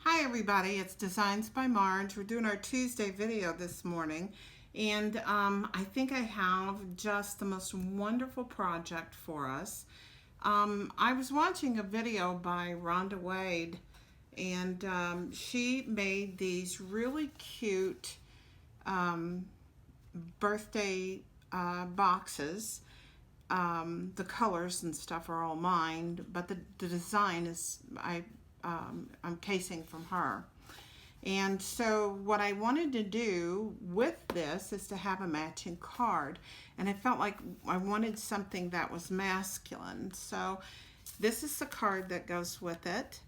Hi everybody, it's Designs by Marge. We're doing our Tuesday video this morning, and I think I have just the most wonderful project for us. I was watching a video by Rhonda Wade, and she made these really cute birthday boxes. The colors and stuff are all mine, but the design is I'm casing from her. And so what I wanted to do with this is to have a matching card, and I felt like I wanted something that was masculine. So this is the card that goes with it,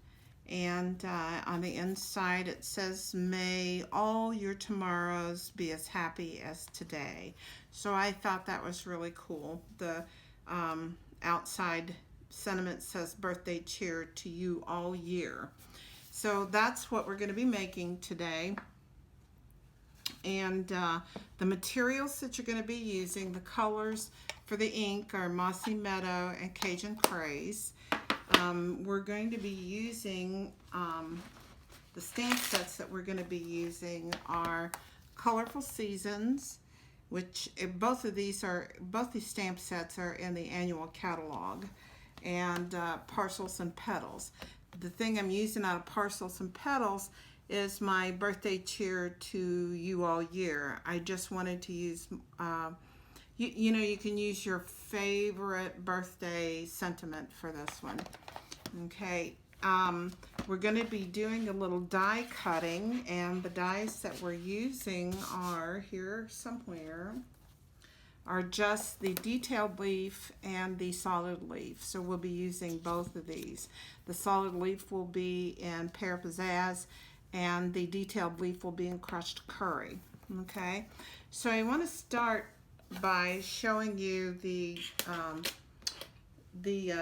and on the inside it says, "May all your tomorrows be as happy as today." So I thought that was really cool. The outside sentiment says, "Birthday cheer to you all year." So that's what we're going to be making today. And the materials that you're going to be using, the colors for the ink are Mossy Meadow and Cajun Craze. We're going to be using the stamp sets that we're going to be using are Colorful Seasons, which both these stamp sets are in the annual catalog, and Parcels and Petals. The thing I'm using out of Parcels and Petals is my birthday cheer to you all year. I just wanted to use, you know, you can use your favorite birthday sentiment for this one. Okay, we're going to be doing a little die cutting, and the dies that we're using are here somewhere, are just the detailed leaf and the solid leaf. So we'll be using both of these. The solid leaf will be in Pear Pizzazz, and the detailed leaf will be in Crushed Curry. Okay, so I want to start by showing you the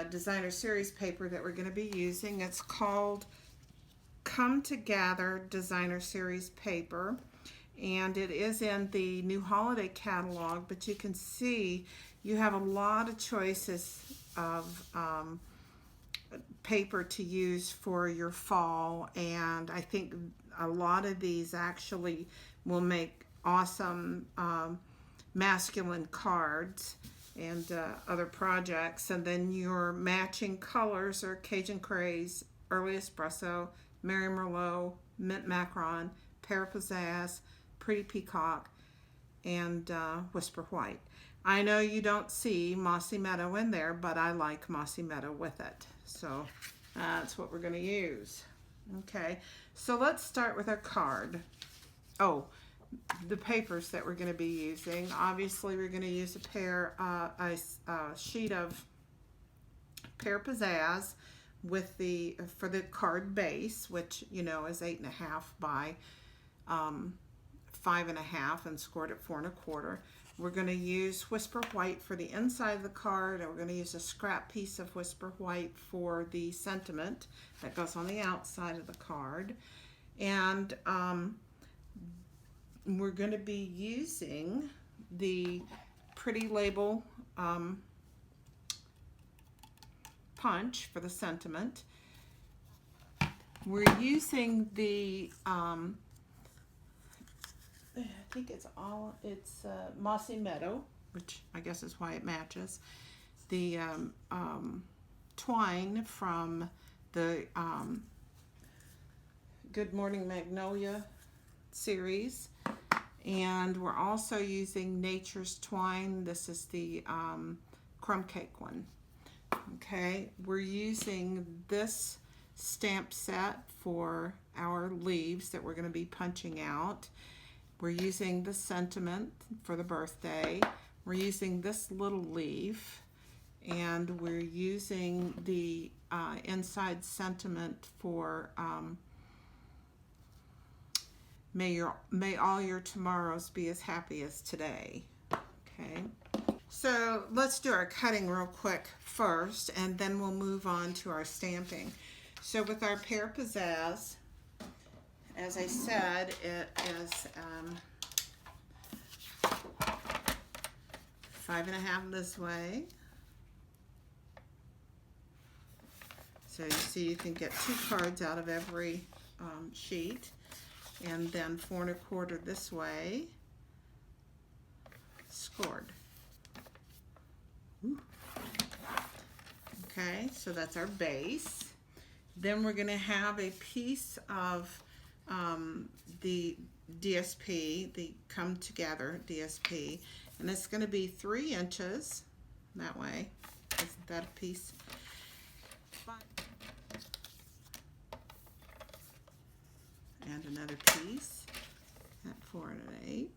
designer series paper that we're going to be using. It's called Come Together Designer Series Paper, and it is in the new holiday catalog, but you can see you have a lot of choices of paper to use for your fall, and I think a lot of these actually will make awesome masculine cards and other projects. And then your matching colors are Cajun Craze, Early Espresso, Mary Merlot, Mint Macaron, Pear Pizzazz, Pretty Peacock, and Whisper White. I know you don't see Mossy Meadow in there, but I like Mossy Meadow with it. So that's what we're going to use. Okay, so let's start with our card. Oh, the papers that we're going to be using. Obviously, we're going to use a sheet of Pear Pizzazz with for the card base, which you know is 8.5 by 5.5 and scored at 4 1/4. We're going to use Whisper White for the inside of the card, and we're going to use a scrap piece of Whisper White for the sentiment that goes on the outside of the card. And we're going to be using the Pretty Label punch for the sentiment. We're using the I think it's Mossy Meadow, which I guess is why it matches. The twine from the Good Morning Magnolia series. And we're also using Nature's Twine. This is the crumb cake one. Okay, we're using this stamp set for our leaves that we're going to be punching out. We're using the sentiment for the birthday. We're using this little leaf, and we're using the inside sentiment for May all your tomorrows be as happy as today. Okay, so let's do our cutting real quick first, and then we'll move on to our stamping. So with our Pear Pizzazz, as I said, it is 5.5 this way. So you see you can get 2 cards out of every sheet, and then 4 1/4 this way, scored. Okay, so that's our base. Then we're going to have a piece of the DSP, the Come Together DSP, and it's going to be 3 inches that way. Isn't that a piece? And another piece at 4 1/8.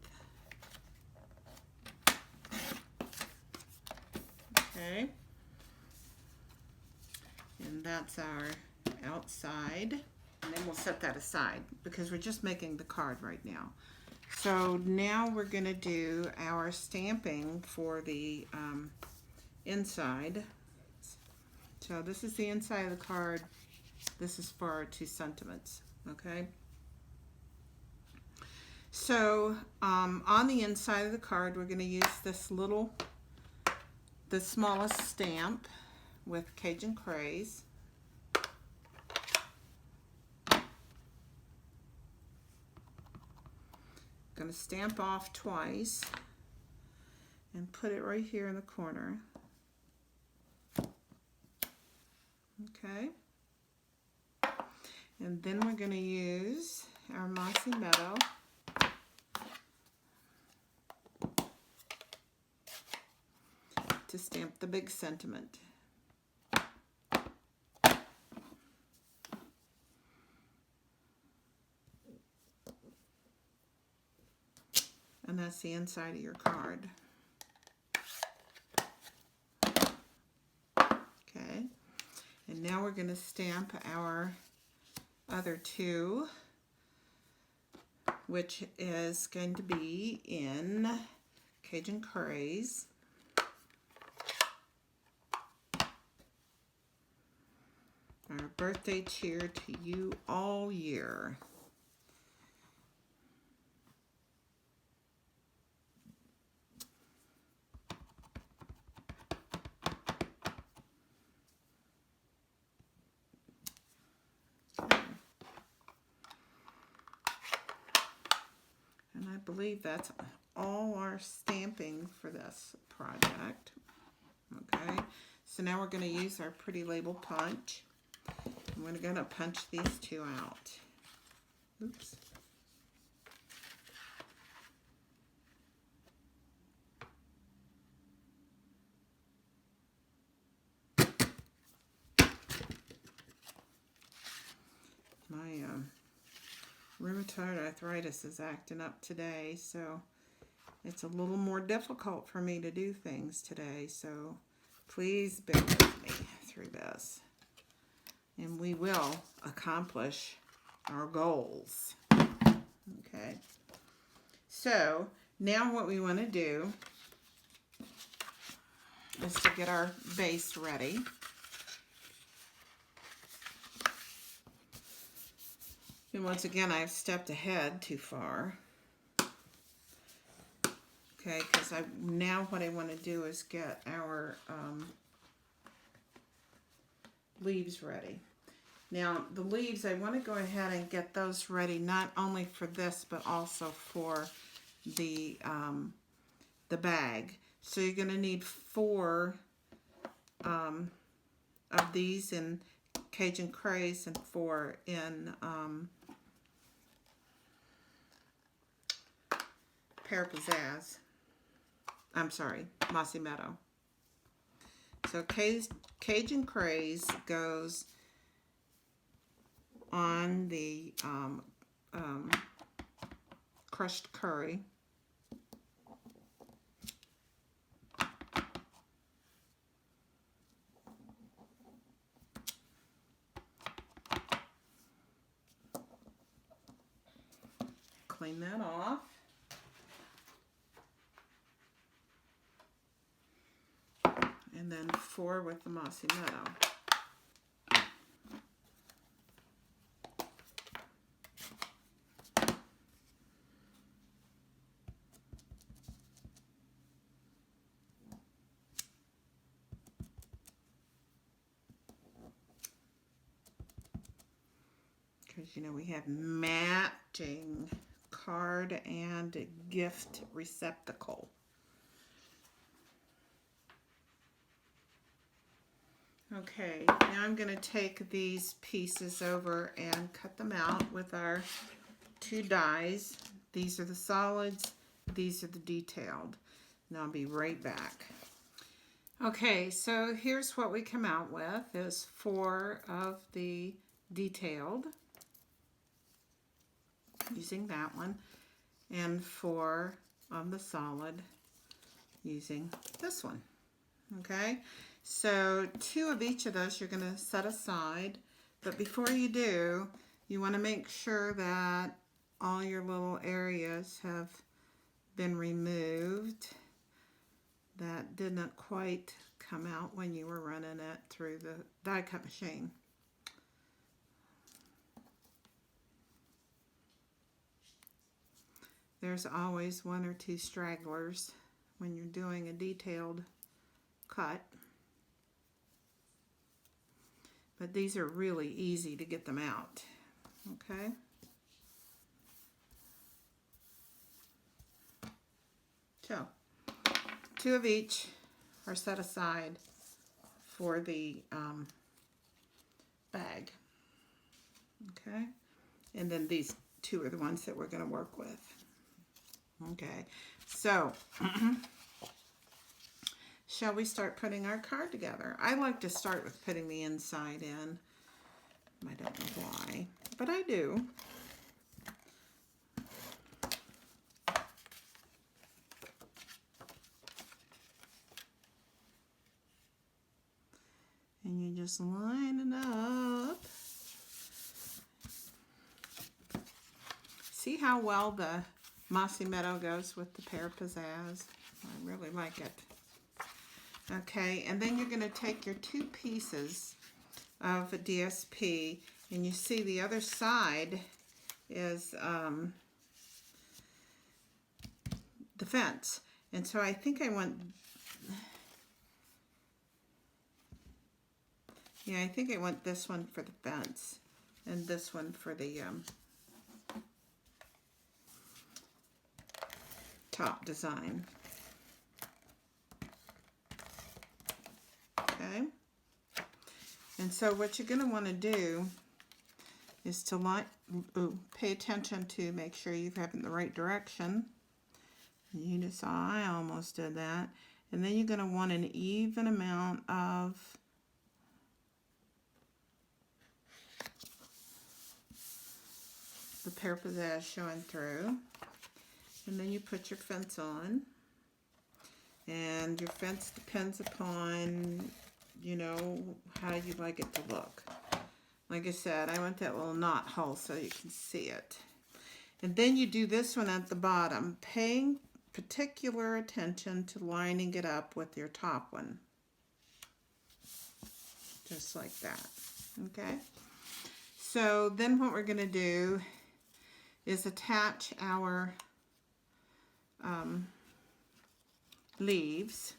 Okay, and that's our outside, and then we'll set that aside because we're just making the card right now. So now we're going to do our stamping for the inside. So this is the inside of the card. This is for our 2 sentiments. Okay. So on the inside of the card, we're going to use this the smallest stamp with Cajun Craze. Going to stamp off twice and put it right here in the corner. Okay. And then we're going to use our Mossy Meadow. To stamp the big sentiment. And that's the inside of your card. Okay. And now we're going to stamp our other 2, which is going to be in Cajun Craze. Our birthday cheer to you all year. And I believe that's all our stamping for this project. Okay, so now we're going to use our pretty label punch. We're going to punch these 2 out. Oops. My rheumatoid arthritis is acting up today, so it's a little more difficult for me to do things today. So please bear with me through this. And we will accomplish our goals. Okay. So now what we want to do is to get our base ready. And once again, I've stepped ahead too far. Okay, because now what I want to do is get our leaves ready. Now, the leaves, I want to go ahead and get those ready, not only for this, but also for the bag. So you're going to need 4 of these in Cajun Craze and 4 in Pizzazz. I'm sorry, Mossy Meadow. So Cajun Craze goes on the crushed curry. Clean that off. And then 4 with the Mossy Meadow. because you know we have matching card and gift receptacle. Okay, now I'm going to take these pieces over and cut them out with our 2 dies. These are the solids, these are the detailed. And I'll be right back. Okay, so here's what we come out with is 4 of the detailed, using that one, and 4 of the solid, using this one. Okay, so 2 of each of those you're going to set aside, but before you do, you want to make sure that all your little areas have been removed that did not quite come out when you were running it through the die cut machine. There's always 1 or 2 stragglers when you're doing a detailed cut. But these are really easy to get them out. Okay? So, 2 of each are set aside for the bag. Okay? And then these 2 are the ones that we're going to work with. Okay, so shall we start putting our card together? I like to start with putting the inside in. I don't know why, but I do. And you just line it up. See how well the Mossy Meadow goes with the Pear Pizzazz? I really like it. Okay, and then you're going to take your 2 pieces of DSP, and you see the other side is the fence. And so I think I want, I think I want this one for the fence, and this one for the top design. Okay, and so what you're going to want to do is to pay attention to make sure you're having the right direction. You just saw I almost did that. And then you're going to want an even amount of the Pear Pizzazz showing through. And then you put your fence on. And your fence depends upon, you know, how you like it to look. Like I said, I want that little knot hole so you can see it. And then you do this one at the bottom, paying particular attention to lining it up with your top one. Just like that. Okay? So then what we're going to do is attach our leaves,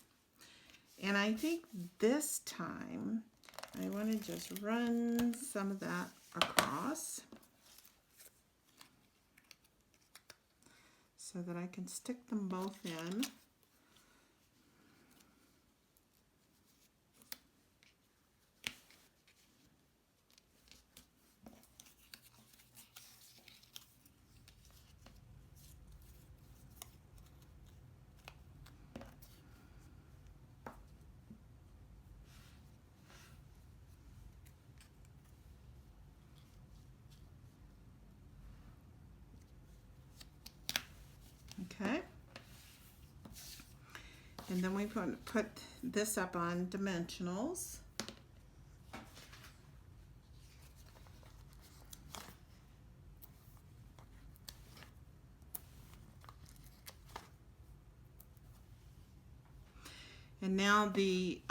and I think this time I want to just run some of that across so that I can stick them both in. Okay, and then we put this up on dimensionals. And now the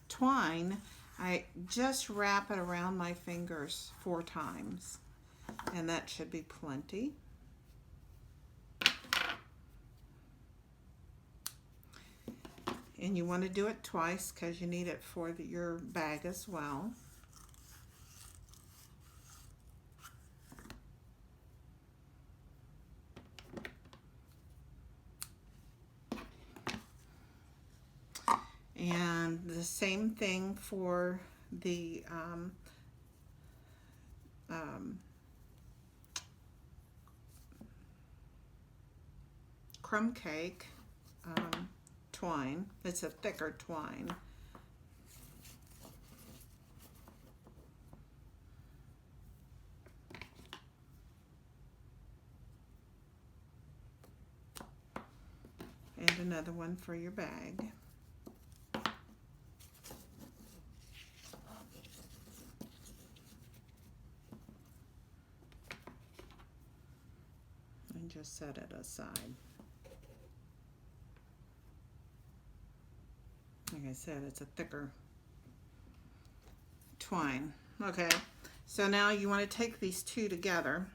twine, I just wrap it around my fingers 4 times, and that should be plenty. And you want to do it twice because you need it for your bag as well. And the same thing for the crumb cake twine. It's a thicker twine. And another one for your bag. And just set it aside. Like I said, it's a thicker twine. Okay, so now you want to take these two together.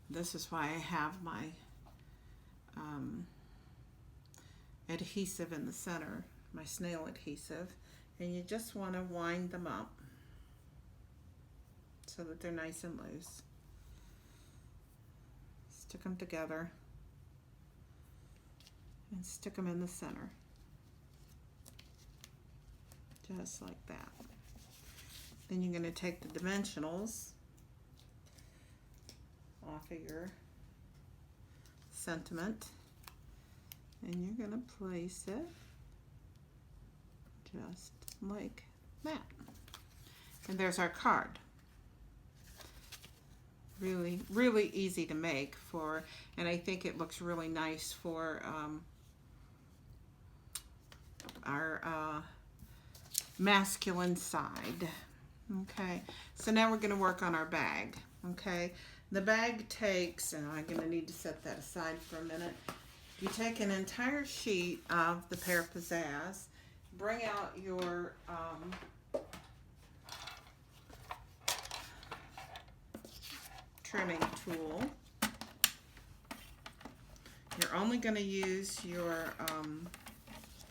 This is why I have my adhesive in the center, my snail adhesive, and you just want to wind them up so that they're nice and loose. Stick them together and stick them in the center, just like that. Then you're going to take the dimensionals off of your sentiment, and you're going to place it just like that. And there's our card. Really, really easy to make for, and I think it looks really nice for our masculine side. Okay, so now we're going to work on our bag. Okay, the bag takes, and I'm going to need to set that aside for a minute. You take an entire sheet of the Pear Pizzazz, bring out your trimming tool. You're only going to use your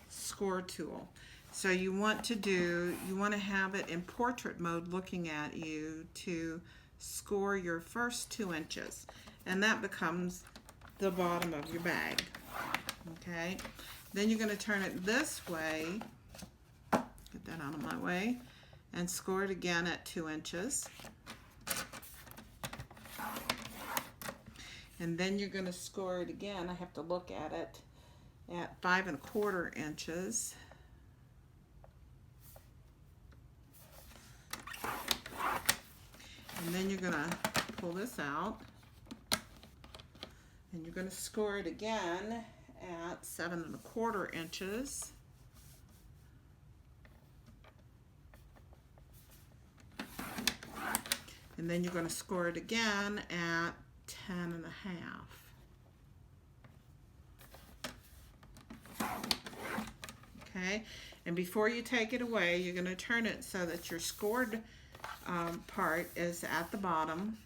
score tool. So you want to have it in portrait mode looking at you to score your first 2 inches, and that becomes the bottom of your bag. Okay, then you're going to turn it this way, get that out of my way, and score it again at 2 inches. And then you're going to score it again. I have to look at it at 5 1/4 inches. And then you're going to pull this out, and you're going to score it again at 7 1/4 inches. And then you're going to score it again at 10 1/2. Okay, and before you take it away, you're going to turn it so that your scored part is at the bottom,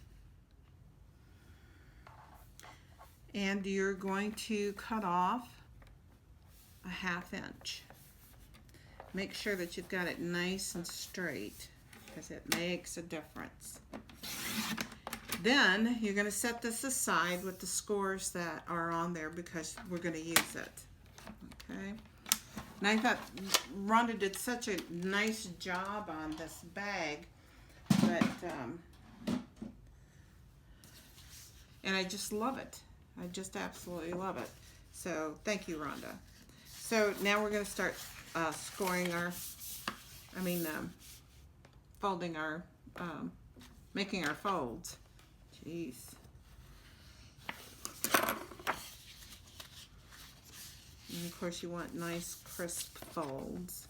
and you're going to cut off a 1/2 inch. Make sure that you've got it nice and straight, because it makes a difference. Then you're going to set this aside with the scores that are on there, because we're going to use it. Okay, and I thought Rhonda did such a nice job on this bag, but and I just love it. I just absolutely love it. So thank you, Rhonda. So now we're going to start scoring our, folding our, making our folds. Jeez. And of course you want nice crisp folds.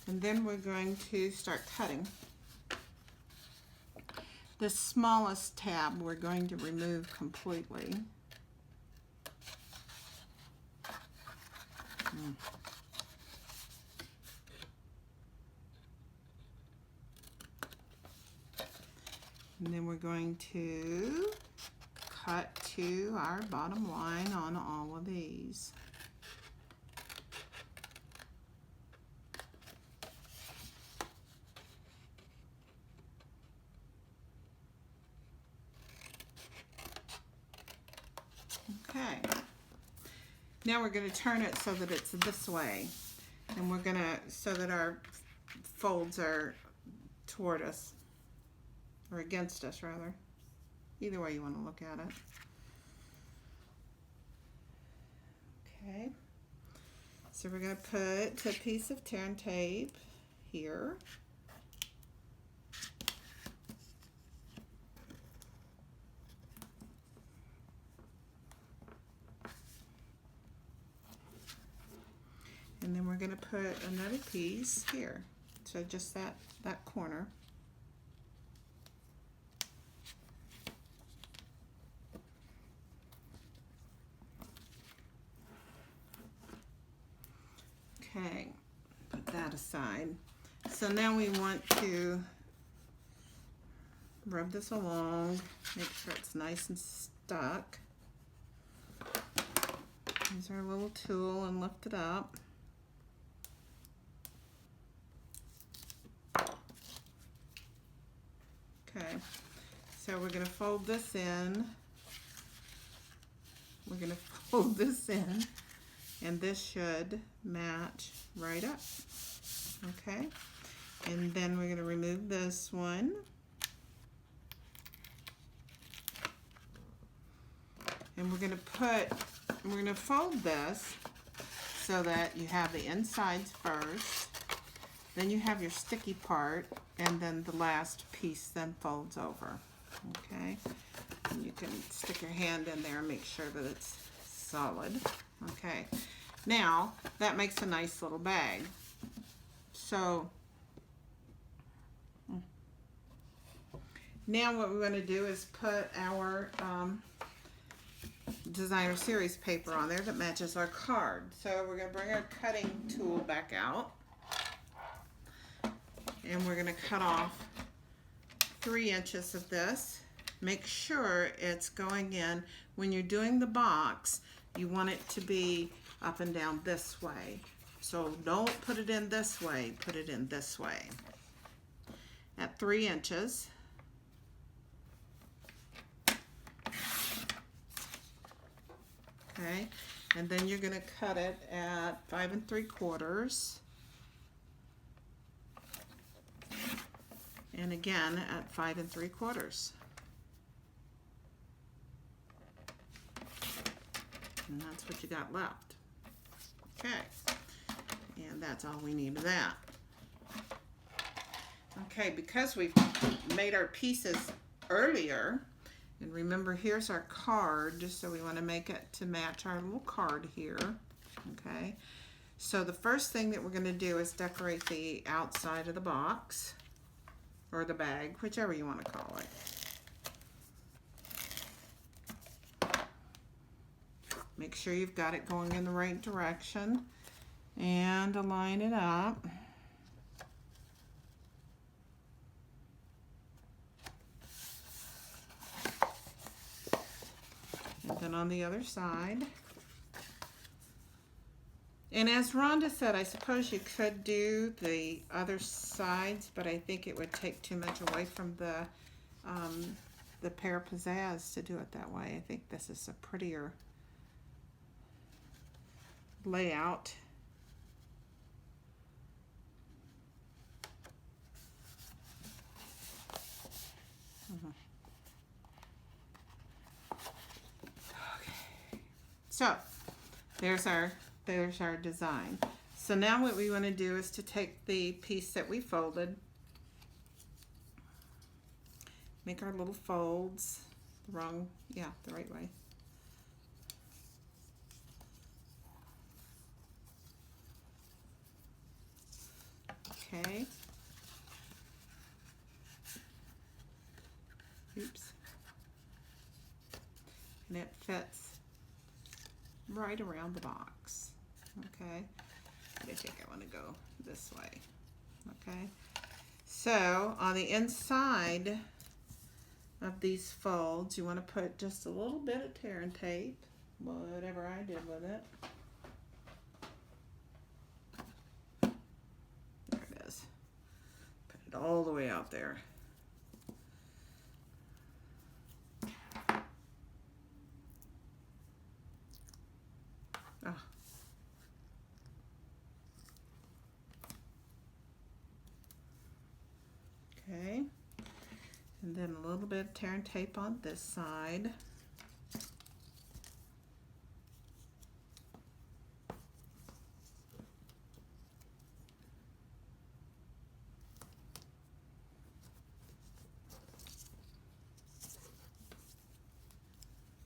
And then we're going to start cutting. the smallest tab we're going to remove completely. And then we're going to cut to our bottom line on all of these. Okay. Now we're going to turn it so that it's this way. And we're going to, so that our folds are toward us. Or against us, rather. Either way you want to look at it. Okay. So we're going to put a piece of tear and tape here. And then we're going to put another piece here. So just that corner. Okay, put that aside. So now we want to rub this along, make sure it's nice and stuck. Use our little tool and lift it up. Okay, so we're going to fold this in. We're going to fold this in, and this should match right up. Okay, and then we're going to remove this one. And we're going to fold this so that you have the insides first, then you have your sticky part, and then the last piece then folds over. Okay, and you can stick your hand in there and make sure that it's solid. Okay, now that makes a nice little bag. So now what we're going to do is put our designer series paper on there that matches our card. So we're going to bring our cutting tool back out, and we're going to cut off 3 inches of this. Make sure it's going in. When you're doing the box, you want it to be up and down this way. So don't put it in this way, put it in this way. At 3 inches. Okay, and then you're going to cut it at 5 3/4. And again at 5 3/4. And that's what you got left. Okay, and that's all we need of that. Okay, because we've made our pieces earlier, and remember, here's our card, so we want to make it to match our little card here. Okay, so the first thing that we're going to do is decorate the outside of the box, or the bag, whichever you want to call it. Make sure you've got it going in the right direction and align it up. And then on the other side. And as Rhonda said, I suppose you could do the other sides, but I think it would take too much away from the pair of pizzazz to do it that way. I think this is a prettier layout. Okay. So there's our design. So now what we want to do is to take the piece that we folded, make our little folds the right way. Okay. Oops. And it fits right around the box. Okay. I think I want to go this way. Okay. So on the inside of these folds, you want to put just a little bit of tear and tape, whatever I did with it. There it is. Put it all the way out there. Oh. Okay. And then a little bit of tear and tape on this side.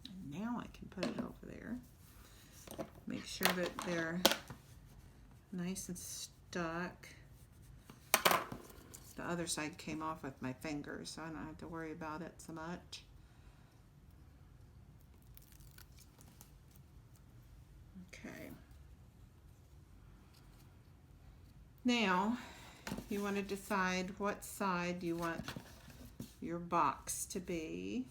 And now I can put it over there. Make sure that they're nice and stuck. The other side came off with my fingers, so I don't have to worry about it so much. Okay. Now, you want to decide what side you want your box to be.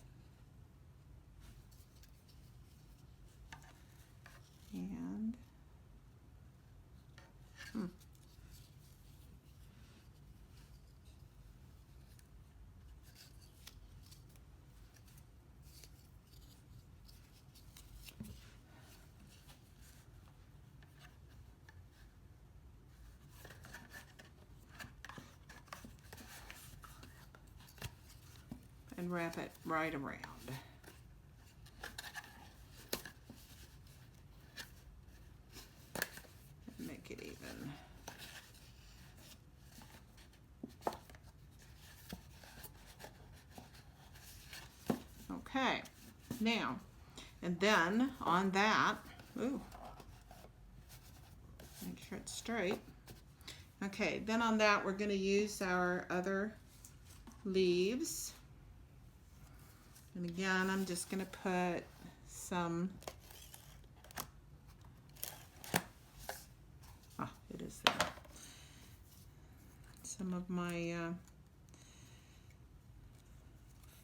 And wrap it right around. And make it even. Okay, now, and then on that, ooh, make sure it's straight. Okay, then on that we're going to use our other leaves. And again, I'm just going to put some, it is there, some of my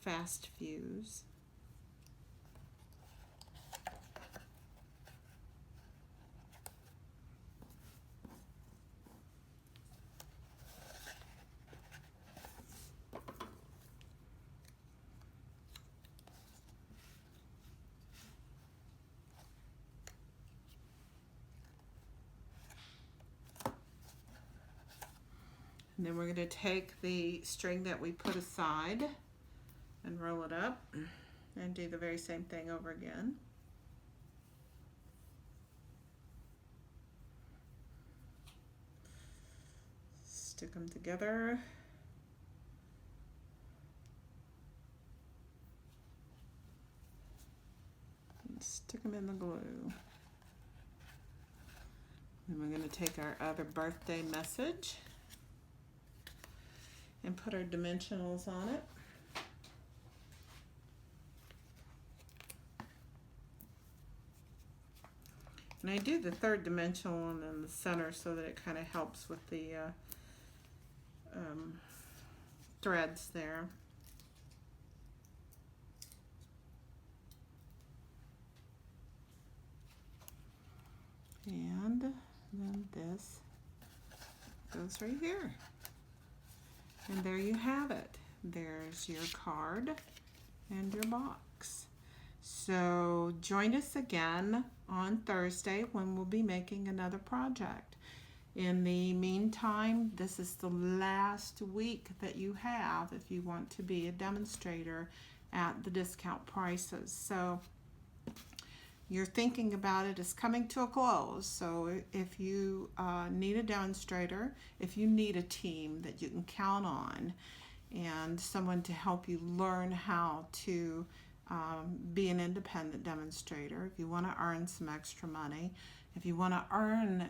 fast fuse. And then we're going to take the string that we put aside and roll it up and do the very same thing over again. Stick them together. And stick them in the glue. And we're going to take our other birthday message and put our dimensionals on it. And I do the third dimensional and then the center so that it kind of helps with the threads there. And then this goes right here. And there you have it. There's your card and your box. So join us again on Thursday when we'll be making another project. In the meantime, this is the last week that you have if you want to be a demonstrator at the discount prices. So your thinking about it is coming to a close. So if you need a demonstrator, if you need a team that you can count on and someone to help you learn how to be an independent demonstrator, if you want to earn some extra money, if you want to earn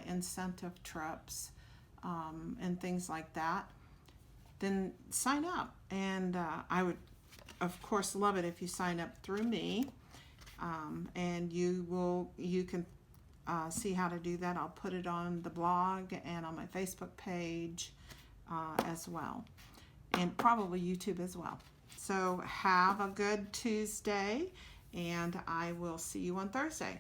incentive trips and things like that, then sign up. And I would of course love it if you sign up through me, and you can see how to do that. I'll put it on the blog and on my Facebook page as well, and probably YouTube as well. So have a good Tuesday, and I will see you on Thursday.